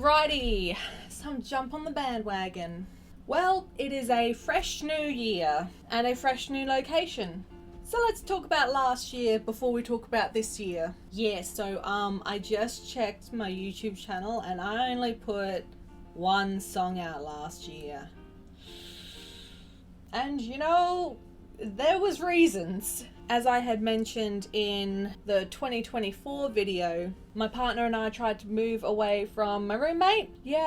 Alrighty, some jump on the bandwagon. Well, it is a fresh new year and a fresh new location. So let's talk about last year before we talk about this year. I just checked my YouTube channel and I only put one song out last year. And there was reasons. As I had mentioned in the 2024 video, my partner and I tried to move away from my roommate. We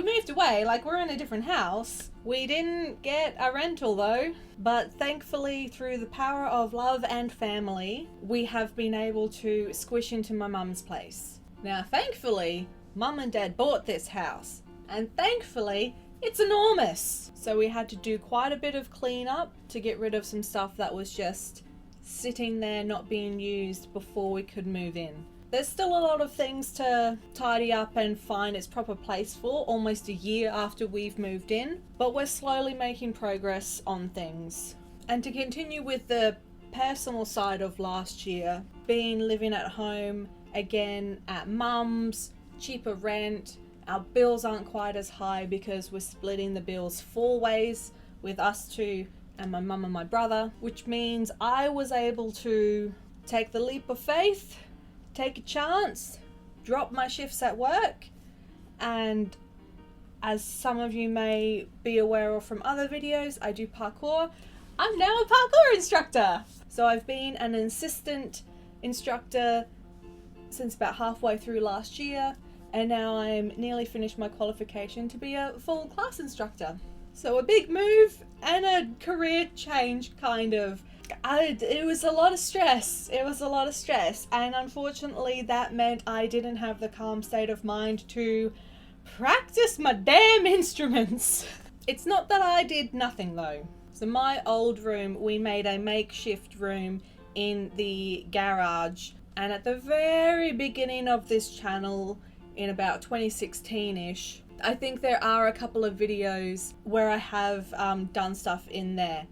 moved away, like we're in a different house. We didn't get a rental though, but thankfully through the power of love and family, we have been able to squish into my mum's place. Now thankfully, mum and dad bought this house, and thankfully, it's enormous. So we had to do quite a bit of cleanup to get rid of some stuff that was just sitting there not being used before we could move in. There's still a lot of things to tidy up and find its proper place for almost a year after we've moved in, but we're slowly making progress on things. And to continue with the personal side of last year, being living at home again at mum's, cheaper rent, our bills aren't quite as high because we're splitting the bills 4 ways with us two and my mum and my brother, which means I was able to take the leap of faith, take a chance, drop my shifts at work, and as some of you may be aware of from other videos, I do parkour. I'm now a parkour instructor. So I've been an assistant instructor since about halfway through last year, and now I'm nearly finished my qualification to be a full class instructor. So a big move and a career change, kind of. It was a lot of stress. And unfortunately that meant I didn't have the calm state of mind to practice my damn instruments. It's not that I did nothing though. So my old room, we made a makeshift room in the garage. And at the very beginning of this channel, in about 2016-ish, I think there are a couple of videos where I have done stuff in there.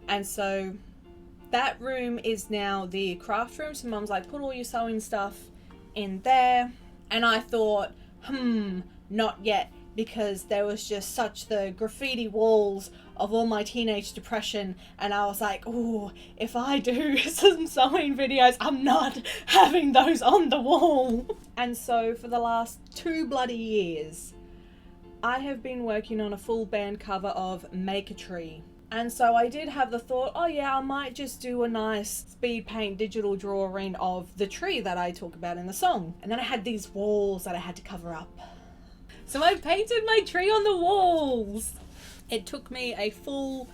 And so that room is now the craft room. So mum's like, put all your sewing stuff in there. And I thought, not yet, because there was just such the graffiti walls of all my teenage depression, and I was like, oh, if I do some sewing videos, I'm not having those on the wall. And so for the last 2 bloody years, I have been working on a full band cover of Make a Tree. And so I did have the thought, oh yeah, I might just do a nice speed paint digital drawing of the tree that I talk about in the song. And then I had these walls that I had to cover up. So I painted my tree on the walls. It took me a full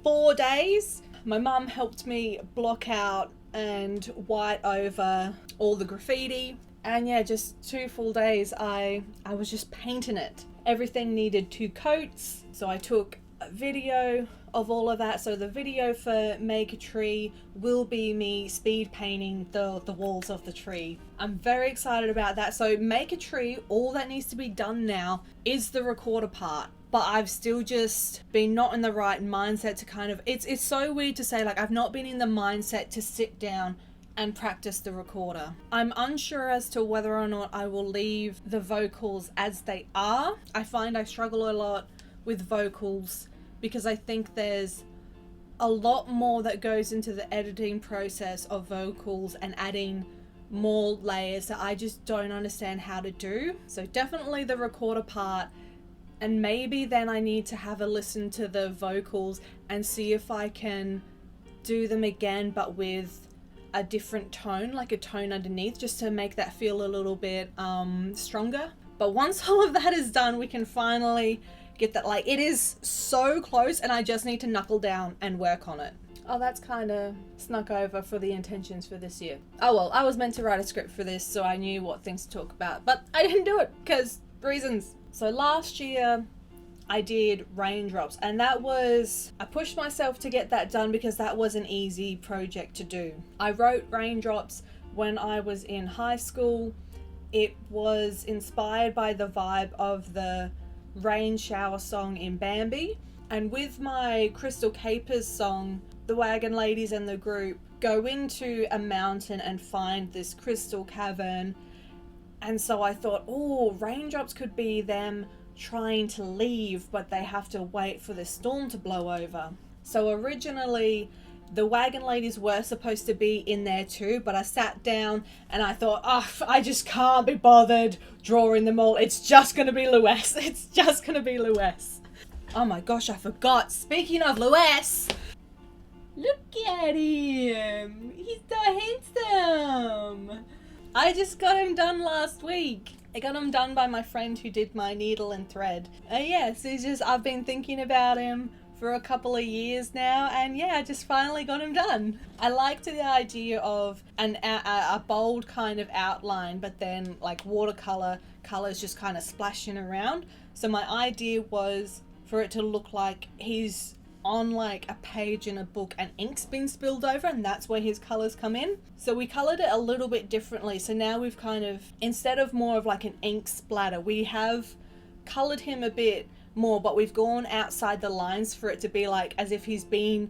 4 days. My mum helped me block out and white over all the graffiti. And yeah, just 2 full days I was just painting it. Everything needed 2 coats. So I took a video of all of that. So the video for Make a Tree will be me speed painting the walls of the tree. I'm very excited about that. So Make a Tree, all that needs to be done now is the recorder part. But I've still just been not in the right mindset to kind of, it's so weird to say, like, I've not been in the mindset to sit down and practice the recorder. I'm unsure as to whether or not I will leave the vocals as they are. I find I struggle a lot with vocals because I think there's a lot more that goes into the editing process of vocals and adding more layers that I just don't understand how to do. So definitely the recorder part. And maybe then I need to have a listen to the vocals and see if I can do them again, but with a different tone, like a tone underneath, just to make that feel a little bit stronger. But once all of that is done, we can finally get that. Like, it is so close and I just need to knuckle down and work on it. Oh, that's kind of snuck over for the intentions for this year. Oh well, I was meant to write a script for this, so I knew what things to talk about, but I didn't do it because reasons. So last year I did Raindrops, and I pushed myself to get that done because that was an easy project to do. I wrote Raindrops when I was in high school. It was inspired by the vibe of the rain shower song in Bambi, and with my Crystal Capers song, the Wagon Ladies and the group go into a mountain and find this crystal cavern And so I thought, oh, raindrops could be them trying to leave, but they have to wait for the storm to blow over. So originally, the wagon ladies were supposed to be in there too, but I sat down and I thought, oh, I just can't be bothered drawing them all. It's just going to be Lues. It's just going to be Lues. Oh my gosh, I forgot. Speaking of Lues, look at him. He's so handsome. I just got him done last week. I got him done by my friend who did my needle and thread. Yes, I've been thinking about him for a couple of years now, and yeah, I just finally got him done. I liked the idea of a bold kind of outline, but then like watercolor colors just kind of splashing around. So my idea was for it to look like he's on like a page in a book and ink's been spilled over, and that's where his colors come in. So we colored it a little bit differently. So now we've kind of, instead of more of like an ink splatter, we have colored him a bit more, but we've gone outside the lines for it to be like as if he's been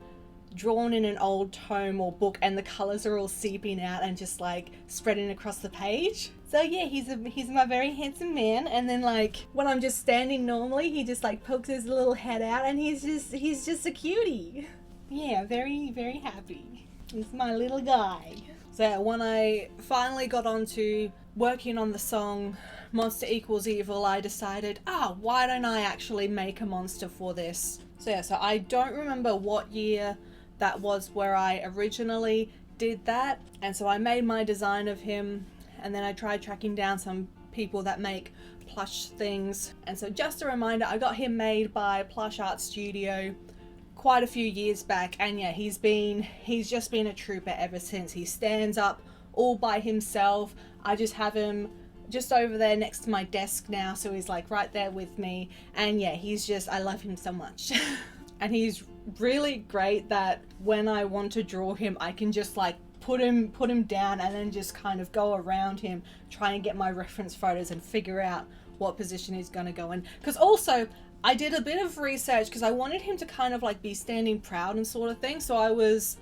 drawn in an old tome or book, and the colors are all seeping out and just like spreading across the page. So yeah, he's my very handsome man. And then like when I'm just standing normally, he just like pokes his little head out, and he's just a cutie. Yeah, very, very happy. He's my little guy. So when I finally got onto working on the song Monster Equals Evil, I decided, why don't I actually make a monster for this? So yeah, so I don't remember what year that was where I originally did that. And so I made my design of him, and then I tried tracking down some people that make plush things. And so just a reminder, I got him made by Plush Art Studio quite a few years back, and yeah, he's just been a trooper ever since. He stands up all by himself. I just have him just over there next to my desk now, so he's like right there with me. And yeah, I love him so much. And he's really great that when I want to draw him, I can just like put him down and then just kind of go around him, try and get my reference photos and figure out what position he's going to go in. Because also I did a bit of research because I wanted him to kind of like be standing proud and sort of thing. So I was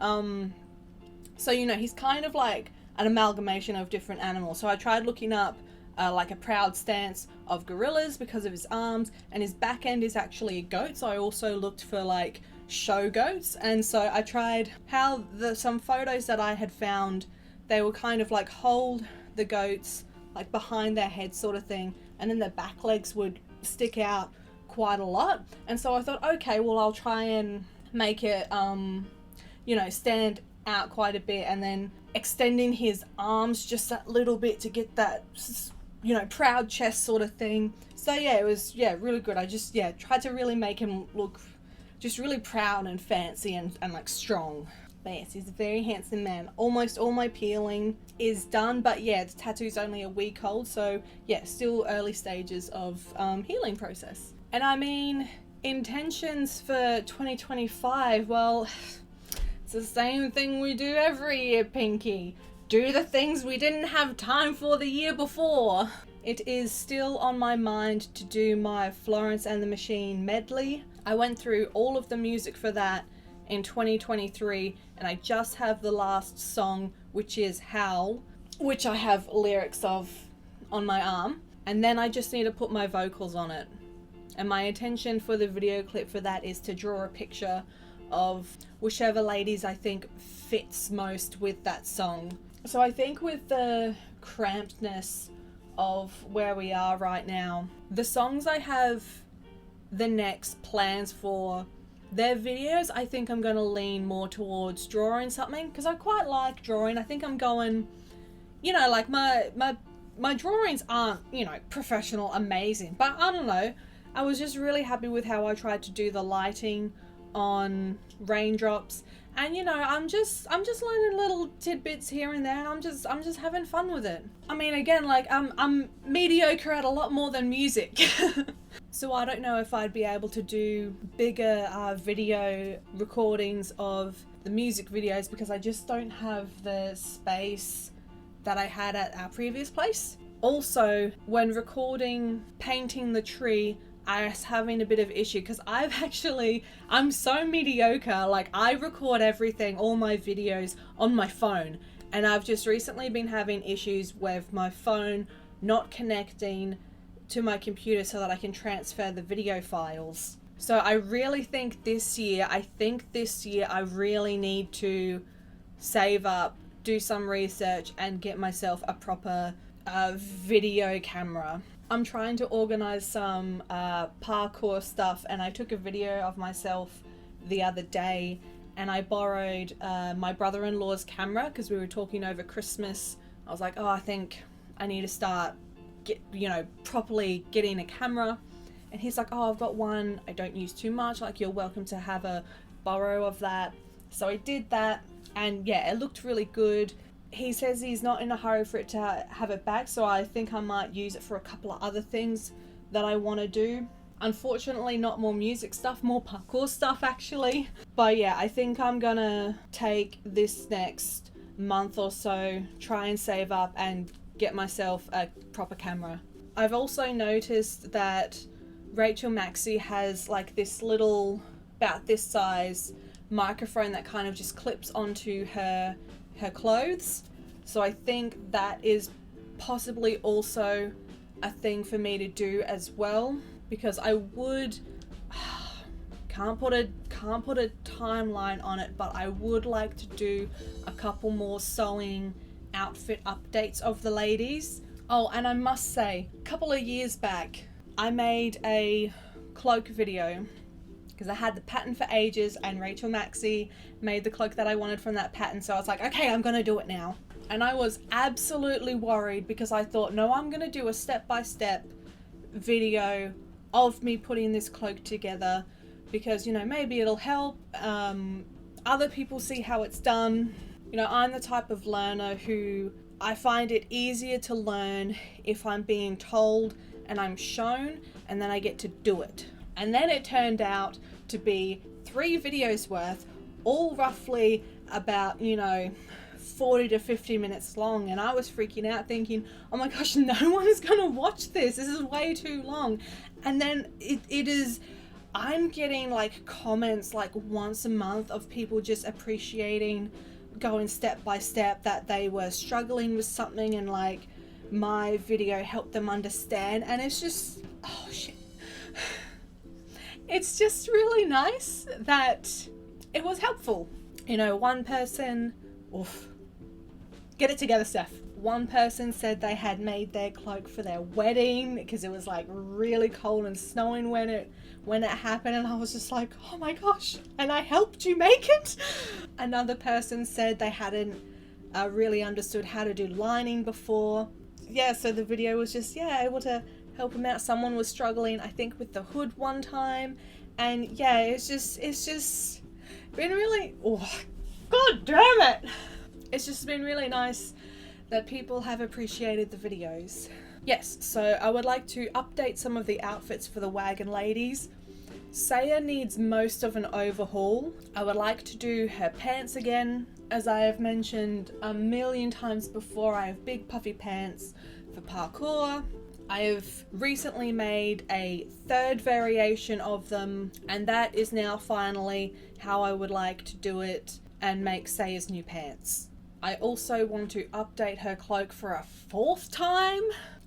so he's kind of like an amalgamation of different animals. So I tried looking up like a proud stance of gorillas because of his arms, and his back end is actually a goat. So I also looked for like show goats, and so I tried how some photos that I had found, they were kind of like hold the goats like behind their head sort of thing, and then their back legs would stick out quite a lot. And so I thought, okay, well, I'll try and make it stand out quite a bit, and then extending his arms just a little bit to get that proud chest sort of thing. So yeah, it was really good. I just tried to really make him look just really proud and fancy and like strong. But yes, he's a very handsome man. Almost all my peeling is done, but yeah, the tattoo's only a week old, so yeah, still early stages of healing process. And I mean, intentions for 2025, well, it's the same thing we do every year, Pinky. Do the things we didn't have time for the year before. It is still on my mind to do my Florence and the Machine medley. I went through all of the music for that in 2023, and I just have the last song, which is Howl, which I have lyrics of on my arm, and then I just need to put my vocals on it. And my intention for the video clip for that is to draw a picture of whichever ladies I think fits most with that song. So I think with the crampedness of where we are right now, the songs I have the next plans for, their videos, I think I'm going to lean more towards drawing something, because I quite like drawing. I think I'm going, like my drawings aren't, professional, amazing, but I don't know. I was just really happy with how I tried to do the lighting on raindrops, and I'm just learning little tidbits here and there, and I'm just having fun with it. I mean, again, like I'm mediocre at a lot more than music. So I don't know if I'd be able to do bigger video recordings of the music videos, because I just don't have the space that I had at our previous place. Also, when recording painting the tree, I was having a bit of issue because I'm so mediocre. Like, I record everything, all my videos on my phone, And I've just recently been having issues with my phone not connecting to my computer so that I can transfer the video files. So I really think this year I really need to save up, do some research, and get myself a proper video camera. I'm trying to organize some parkour stuff, and I took a video of myself the other day, and I borrowed my brother-in-law's camera because we were talking over Christmas. I was like, oh, I think I need to start properly getting a camera. And he's like, oh, I've got one I don't use too much, like you're welcome to have a borrow of that. So I did that, and yeah, it looked really good. He says he's not in a hurry for it to have it back, so I think I might use it for a couple of other things that I want to do. Unfortunately, not more music stuff, more parkour stuff actually. But yeah, I think I'm gonna take this next month or so, try and save up and get myself a proper camera. I've also noticed that Rachel Maxey has like this little, about this size, microphone that kind of just clips onto her clothes. So I think that is possibly also a thing for me to do as well, because I would can't put a timeline on it, but I would like to do a couple more sewing outfit updates of the ladies. Oh, and I must say, a couple of years back I made a cloak video because I had the pattern for ages, and Rachel Maxey made the cloak that I wanted from that pattern. So I was like, okay, I'm gonna do it now. And I was absolutely worried because I thought, no, I'm gonna do a step-by-step video of me putting this cloak together because, maybe it'll help other people see how it's done. I'm the type of learner who I find it easier to learn if I'm being told and I'm shown, and then I get to do it. And then it turned out to be 3 videos worth, all roughly about, 40 to 50 minutes long. And I was freaking out thinking, oh my gosh, no one is going to watch this. This is way too long. And then it is, I'm getting like comments like once a month of people just appreciating going step by step, that they were struggling with something and like my video helped them understand. And it's just, oh shit. It's just really nice that it was helpful. One person, get it together, Steph. One person said they had made their cloak for their wedding because it was like really cold and snowing when it happened, and I was just like, oh my gosh, and I helped you make it. Another person said they hadn't really understood how to do lining before. Yeah, so the video was just, able to help them out. Someone was struggling, I think, with the hood one time, and yeah, it's just been really, god damn it, it's just been really nice that people have appreciated the videos. Yes, so I would like to update some of the outfits for the Wagon ladies. Saya needs most of an overhaul. I would like to do her pants again. As I have mentioned a million times before, I have big puffy pants for parkour. I have recently made a 3rd variation of them, and that is now finally how I would like to do it and make Saya's new pants. I also want to update her cloak for a 4th time.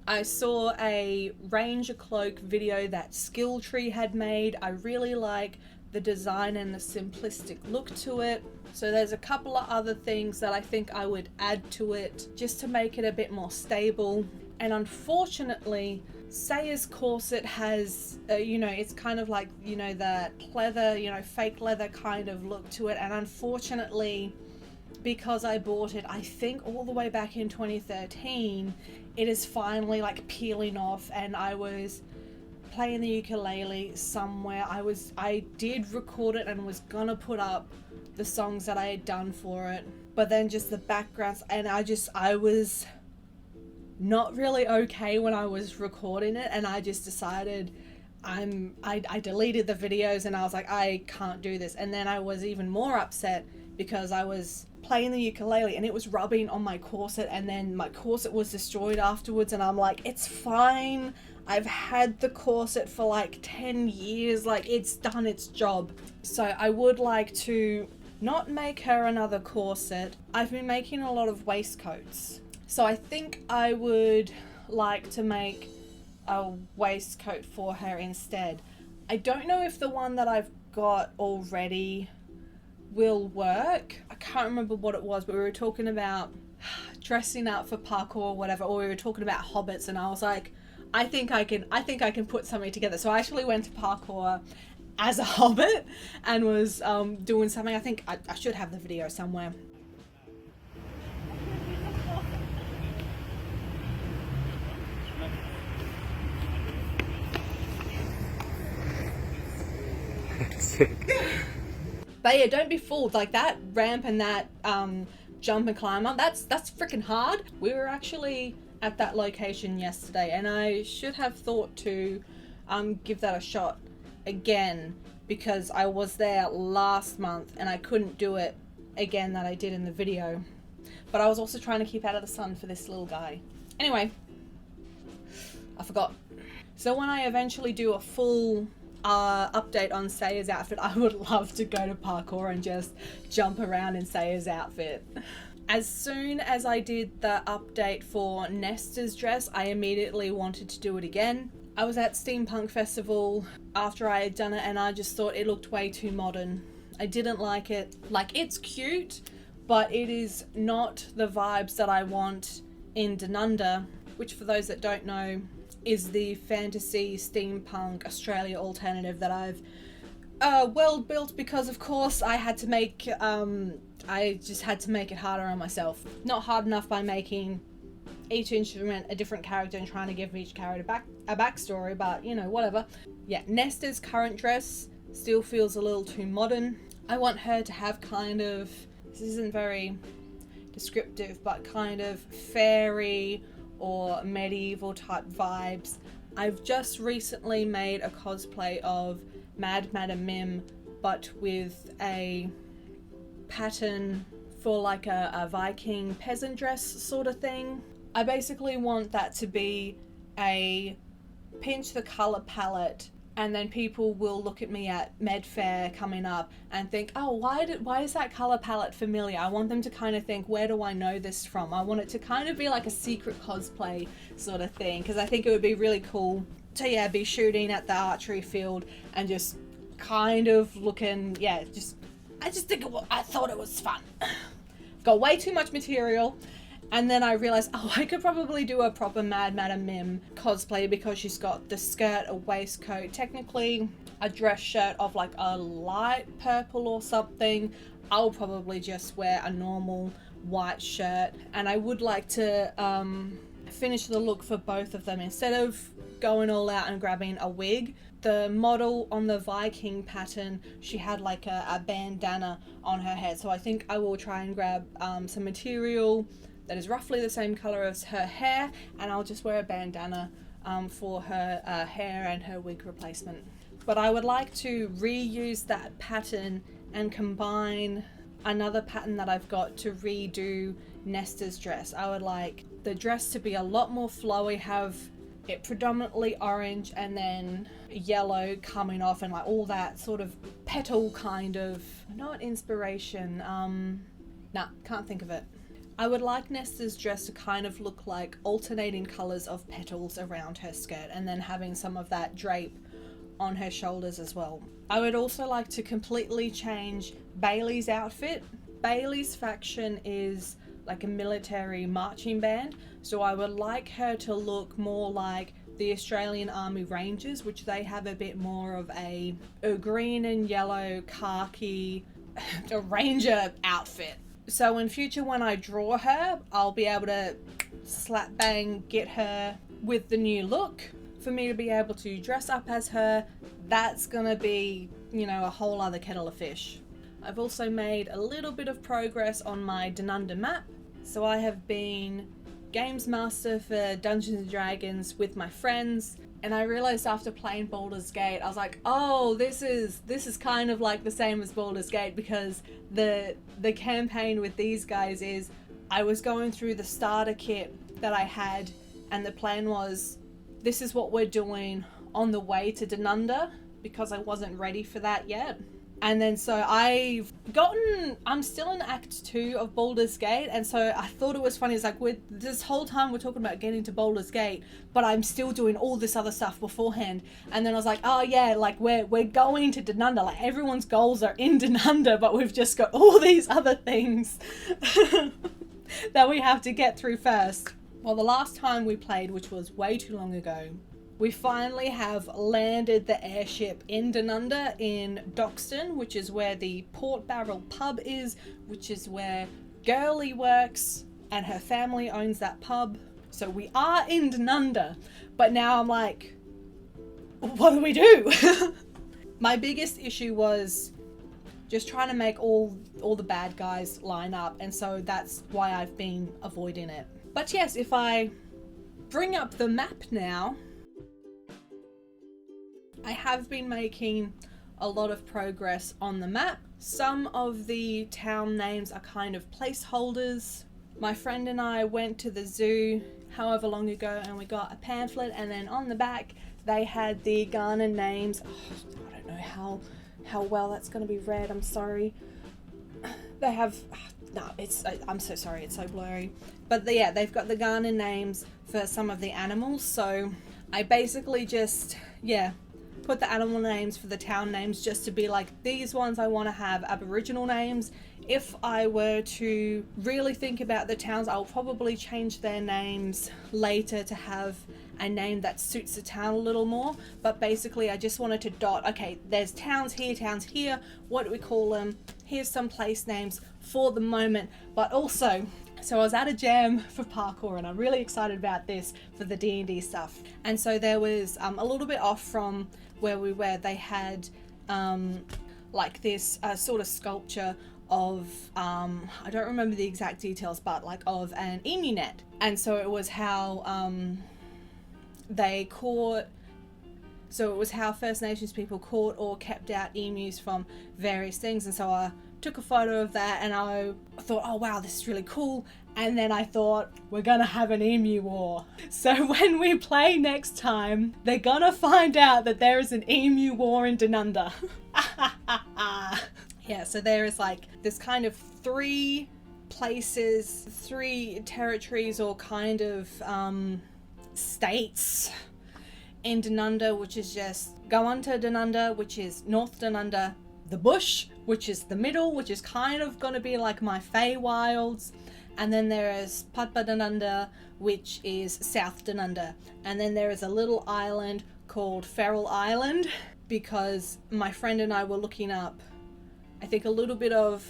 I saw a Ranger cloak video that Skilltree had made. I really like the design and the simplistic look to it. So there's a couple of other things that I think I would add to it just to make it a bit more stable. And unfortunately, Saya's corset has, it's kind of like, that leather, fake leather kind of look to it. And unfortunately, because I bought it, I think all the way back in 2013, it is finally like peeling off. And I was playing the ukulele somewhere. I did record it and was gonna put up the songs that I had done for it, but then just the backgrounds, and I was not really okay when I was recording it, and I just decided I deleted the videos, and I was like, I can't do this. And then I was even more upset because I was playing the ukulele and it was rubbing on my corset, and then my corset was destroyed afterwards, and I'm like, it's fine, I've had the corset for like 10 years, like it's done its job. So I would like to not make her another corset. I've been making a lot of waistcoats. So I think I would like to make a waistcoat for her instead. I don't know if the one that I've got already will work. I can't remember what it was, but we were talking about dressing up for parkour or whatever, or we were talking about hobbits, and I was like, I think I can put something together. So I actually went to parkour as a hobbit and was doing something. I think I should have the video somewhere. But yeah, don't be fooled. Like that ramp and that jump and climb up, that's freaking hard. We were actually at that location yesterday, and I should have thought to give that a shot again, because I was there last month and I couldn't do it again that I did in the video. But I was also trying to keep out of the sun for this little guy. Anyway, I forgot. So when I eventually do a full update on Saya's outfit, I would love to go to parkour and just jump around in Saya's outfit. As soon as I did the update for Nesta's dress, I immediately wanted to do it again. I was at Steampunk Festival after I had done it, and I just thought it looked way too modern. I didn't like it. Like, it's cute, but it is not the vibes that I want in Dhananda, which, for those that don't know, is the fantasy steampunk Australia alternative that I've world built, because of course I had to make I just had to make it harder on myself. Not hard enough by making each instrument a different character and trying to give each character a backstory, but you know, whatever. Yeah, Nesta's current dress still feels a little too modern. I want her to have kind of, this isn't very descriptive, but kind of fairy or medieval type vibes. I've just recently made a cosplay of Mad Madam Mim, but with a pattern for like a Viking peasant dress sort of thing. I basically want that to be a pinch the colour palette, and then people will look at me at Medfair coming up and think, oh, why is that colour palette familiar? I want them to kind of think, where do I know this from? I want it to kind of be like a secret cosplay sort of thing, because I think it would be really cool to, yeah, be shooting at the archery field and just kind of looking, yeah, just, I thought it was fun. Got way too much material. And then I realised, oh, I could probably do a proper Mad Madam Mim cosplay, because she's got the skirt, a waistcoat, technically a dress shirt of like a light purple or something. I'll probably just wear a normal white shirt. And I would like to finish the look for both of them. Instead of going all out and grabbing a wig, the model on the Viking pattern, she had like a bandana on her head. So I think I will try and grab some material that is roughly the same colour as her hair, and I'll just wear a bandana for her hair and her wig replacement. But I would like to reuse that pattern and combine another pattern that I've got to redo Nesta's dress. I would like the dress to be a lot more flowy, have it predominantly orange and then yellow coming off, and like all that sort of petal kind of, not inspiration, nah, can't think of it. I would like Nesta's dress to kind of look like alternating colours of petals around her skirt, and then having some of that drape on her shoulders as well. I would also like to completely change Bailey's outfit. Bailey's faction is like a military marching band, so I would like her to look more like the Australian Army Rangers, which they have a bit more of a green and yellow khaki a ranger outfit. So in future, when I draw her, I'll be able to slap bang get her with the new look. For me to be able to dress up as her, that's gonna be, you know, a whole other kettle of fish. I've also made a little bit of progress on my Dhananda map. So I have been Games Master for Dungeons and Dragons with my friends, and I realized after playing Baldur's Gate, I was like, oh, this is kind of like the same as Baldur's Gate, because the campaign with these guys is I was going through the starter kit that I had, and the plan was, this is what we're doing on the way to Dhananda, because I wasn't ready for that yet. And then so I'm still in Act 2 of Baldur's Gate, and so I thought it was funny. It's like, this whole time we're talking about getting to Baldur's Gate, but I'm still doing all this other stuff beforehand. And then I was like, oh yeah, like we're going to Denunda. Like everyone's goals are in Denunda, but we've just got all these other things that we have to get through first. Well, the last time we played, which was way too long ago, we finally have landed the airship in Denunda in Doxton, which is where the Port Barrel pub is, which is where Girly works, and her family owns that pub. So we are in Denunda, but now I'm like, what do we do? My biggest issue was just trying to make all the bad guys line up, and so that's why I've been avoiding it. But yes, if I bring up the map now, I have been making a lot of progress on the map. Some of the town names are kind of placeholders. My friend and I went to the zoo however long ago and we got a pamphlet, and then on the back they had the Ghana names. Oh, I don't know how well that's going to be read, I'm sorry. They have... No, I'm so sorry, it's so blurry. But yeah, they've got the Ghana names for some of the animals, so I basically just, put the animal names for the town names just to be like, these ones I want to have Aboriginal names. If I were to really think about the towns, I'll probably change their names later to have a name that suits the town a little more. But basically I just wanted to dot, okay, there's towns here, what do we call them? Here's some place names for the moment. But also, so I was at a jam for parkour and I'm really excited about this for the D&D stuff. And so there was a little bit off from where we were, they had like this sort of sculpture of, I don't remember the exact details, but like of an emu net. And so it was how they caught, so it was how First Nations people caught or kept out emus from various things. And so I took a photo of that and I thought, oh wow, this is really cool. And then I thought, we're gonna have an emu war. So when we play next time, they're gonna find out that there is an emu war in Denunda. Yeah, so there is like this kind of 3 places, 3 territories or kind of states in Denunda, which is just Gawanta Denunda, which is North Denunda, the Bush, which is the middle, which is kind of going to be like my Feywilds, and then there is Padba Denunda, which is South Denunda, and then there is a little island called Feral Island, because my friend and I were looking up, I think, a little bit of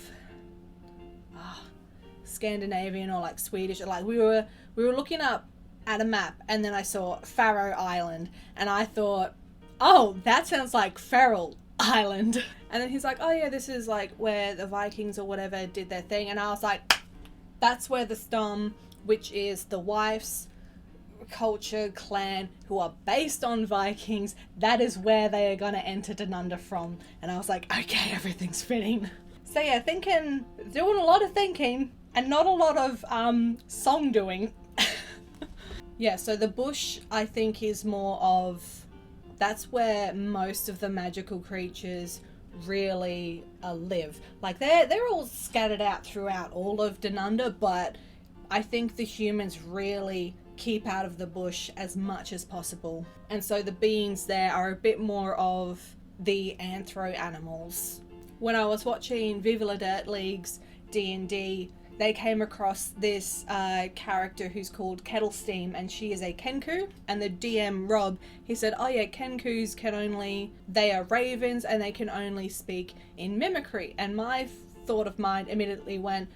Scandinavian or like Swedish, like we were looking up at a map, and then I saw Faroe Island, and I thought, oh, that sounds like Feral Island. And then he's like, oh yeah, this is like where the Vikings or whatever did their thing. And I was like, that's where the Stom, which is the wife's culture clan who are based on Vikings, that is where they are going to enter Denunda from. And I was like, okay, everything's fitting. So yeah, doing a lot of thinking and not a lot of song doing. Yeah, so the Bush I think is more of, that's where most of the magical creatures really live. Like they're all scattered out throughout all of Denunda, but I think the humans really keep out of the bush as much as possible. And so the beings there are a bit more of the anthro animals. When I was watching Viva La Dirt League's D&D, they came across this character who's called Kettlesteam, and she is a Kenku. And the DM, Rob, he said, oh yeah, Kenkus they are ravens and they can only speak in mimicry. And my thought of mine immediately went,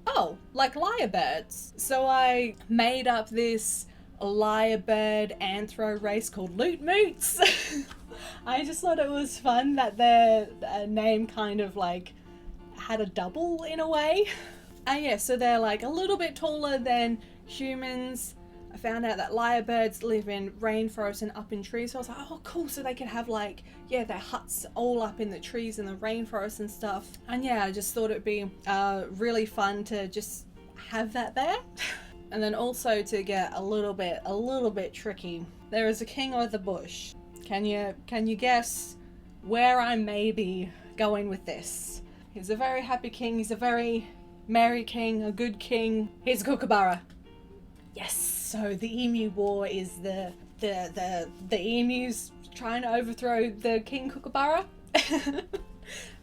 oh, like lyrebirds. So I made up this lyrebird anthro race called Loot Moots. I just thought it was fun that their name kind of like had a double in a way. And yeah, so they're like a little bit taller than humans. I found out that lyrebirds live in rainforests and up in trees. So I was like, oh cool, so they could have like, yeah, their huts all up in the trees and the rainforest and stuff. And yeah, I just thought it'd be really fun to just have that there. And then also to get a little bit tricky, there is a king of the bush. Can you guess where I may be going with this. He's a very happy king. He's a very merry king, a good king. He's a Kookaburra. Yes. So the Emu War is the emus trying to overthrow the King Kookaburra.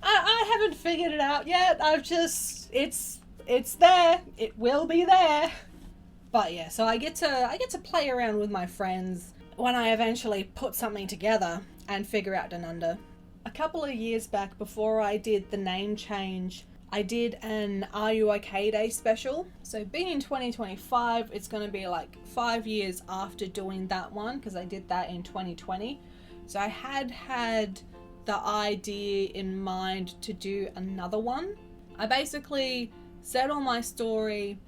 I haven't figured it out yet. It's there. It will be there. But yeah, so I get to play around with my friends when I eventually put something together and figure out Dhananda. A couple of years back, before I did the name change, I did an Are You OK Day special. So being in 2025, it's going to be like 5 years after doing that one, because I did that in 2020. So I had the idea in mind to do another one. I basically said on my story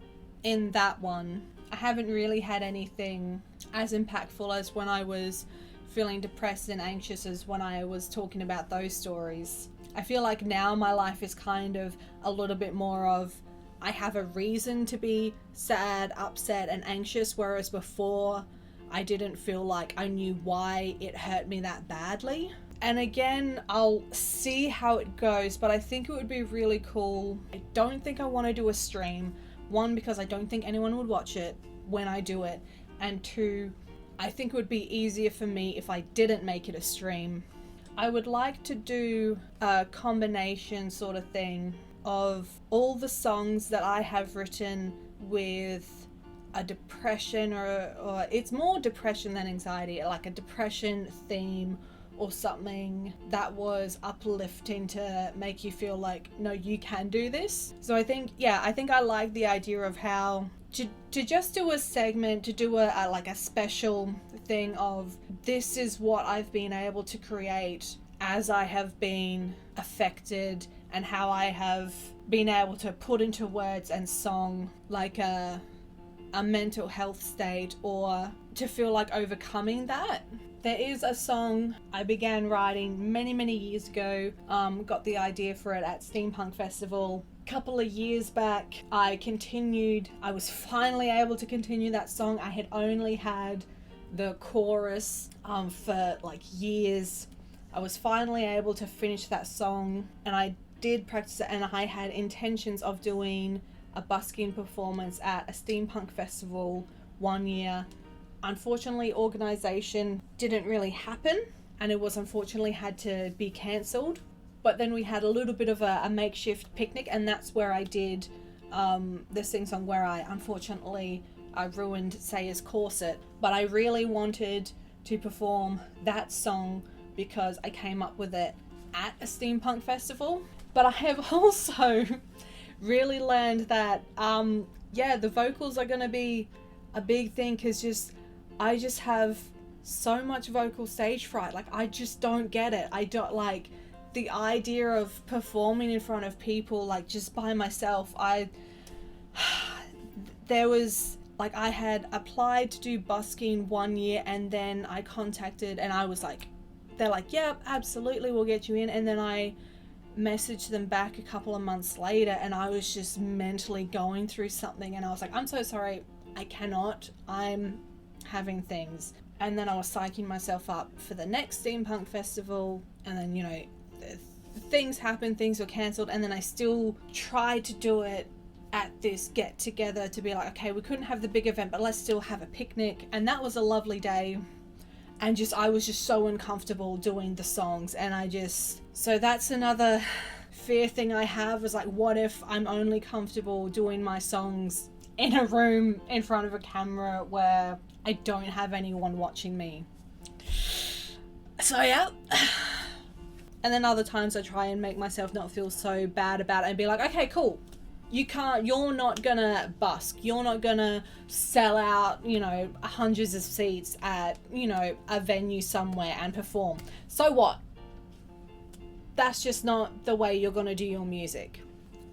in that one, I haven't really had anything as impactful as when I was feeling depressed and anxious as when I was talking about those stories. I feel like now my life is kind of a little bit more of, I have a reason to be sad, upset, and anxious, whereas before I didn't feel like I knew why it hurt me that badly. And again, I'll see how it goes, but I think it would be really cool. I don't think I want to do a stream. One, because I don't think anyone would watch it when I do it. And two, I think it would be easier for me if I didn't make it a stream. I would like to do a combination sort of thing of all the songs that I have written with a depression or it's more depression than anxiety, like a depression theme or something that was uplifting to make you feel like, no, you can do this. So I think I like the idea of how to just do a segment, to do a like a special thing of, this is what I've been able to create as I have been affected, and how I have been able to put into words and song like a mental health state, or to feel like overcoming that. There is a song I began writing many years ago, got the idea for it at Steampunk Festival. A couple of years back, I was finally able to continue that song. I had only had the chorus for like years. I was finally able to finish that song, and I did practice it, and I had intentions of doing a busking performance at a Steampunk Festival one year. Unfortunately, organisation didn't really happen, and it was unfortunately had to be cancelled. But then we had a little bit of a makeshift picnic, and that's where I did the sing-song where I ruined Sayer's corset. But I really wanted to perform that song because I came up with it at a Steampunk Festival. But I have also really learned that the vocals are going to be a big thing, because I just have so much vocal stage fright. Like, I just don't get it. I don't like the idea of performing in front of people, like just by myself. There was like, I had applied to do busking one year, and then I contacted, and I was like, they're like, yep, absolutely, we'll get you in. And then I messaged them back a couple of months later, and I was just mentally going through something, and I was like, I'm so sorry, I cannot, I'm having things. And then I was psyching myself up for the next Steampunk Festival, and then things happened, things were cancelled, and then I still tried to do it at this get together to be like, okay, we couldn't have the big event, but let's still have a picnic. And that was a lovely day, and I was just so uncomfortable doing the songs, and so that's another fear thing I have, is like, what if I'm only comfortable doing my songs in a room in front of a camera where I don't have anyone watching me? So yeah. And then other times I try and make myself not feel so bad about it and be like, okay, cool, you're not gonna busk, you're not gonna sell out, hundreds of seats at, a venue somewhere and perform. So what? That's just not the way you're gonna do your music.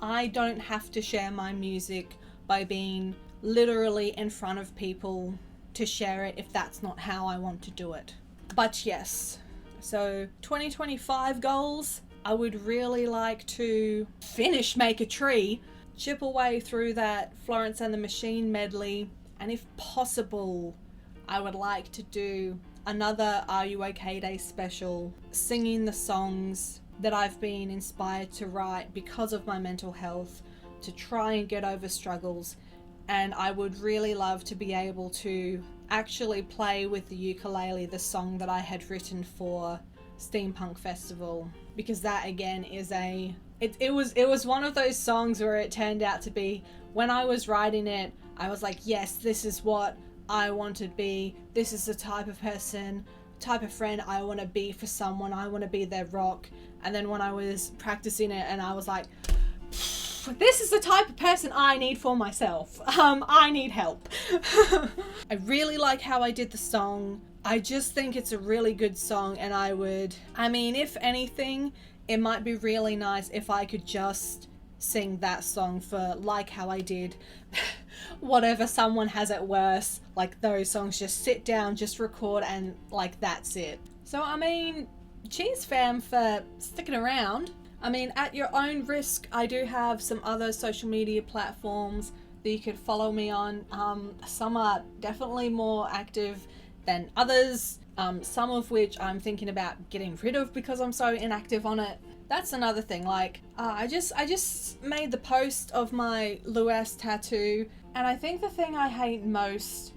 I don't have to share my music by being literally in front of people to share it if that's not how I want to do it. But yes, so 2025 goals, I would really like to finish Make a Tree, chip away through that Florence and the Machine medley, and if possible, I would like to do another Are You OK Day special, singing the songs that I've been inspired to write because of my mental health, to try and get over struggles. And I would really love to be able to actually play with the ukulele the song that I had written for Steampunk Festival, because that again is it was one of those songs where it turned out to be, when I was writing it, I was like, yes, this is what I want to be, this is the type of person, type of friend I want to be for someone, I want to be their rock. And then when I was practicing it, and I was like, this is the type of person I need for myself. I need help. I really like how I did the song. I just think it's a really good song, and if anything, it might be really nice if I could just sing that song for Like How I Did. Whatever someone has it worse, like those songs, just sit down, just record, and like that's it. So cheers fam for sticking around. At your own risk, I do have some other social media platforms that you could follow me on. Some are definitely more active than others, some of which I'm thinking about getting rid of because I'm so inactive on it. That's another thing. I just made the post of my Luas tattoo, and I think the thing I hate most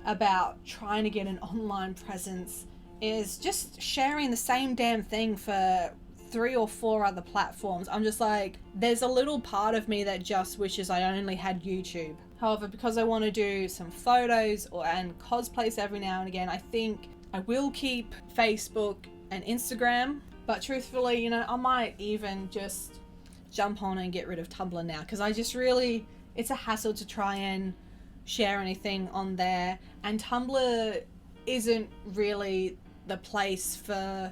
about trying to get an online presence is just sharing the same damn thing for 3 or 4 other platforms. I'm just like, there's a little part of me that just wishes I only had YouTube. However, because I want to do some photos and cosplays every now and again, I think I will keep Facebook and Instagram. But truthfully, I might even just jump on and get rid of Tumblr now, because it's a hassle to try and share anything on there. And Tumblr isn't really the place for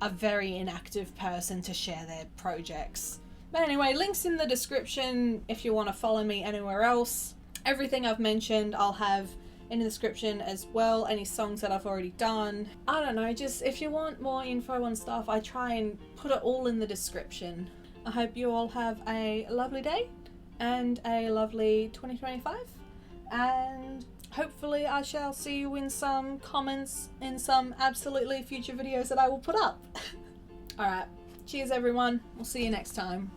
a very inactive person to share their projects. But anyway, links in the description if you want to follow me anywhere else. Everything I've mentioned I'll have in the description as well, any songs that I've already done. I don't know, just if you want more info on stuff, I try and put it all in the description. I hope you all have a lovely day and a lovely 2025, and hopefully I shall see you in some comments in some absolutely future videos that I will put up. Alright, cheers everyone, we'll see you next time.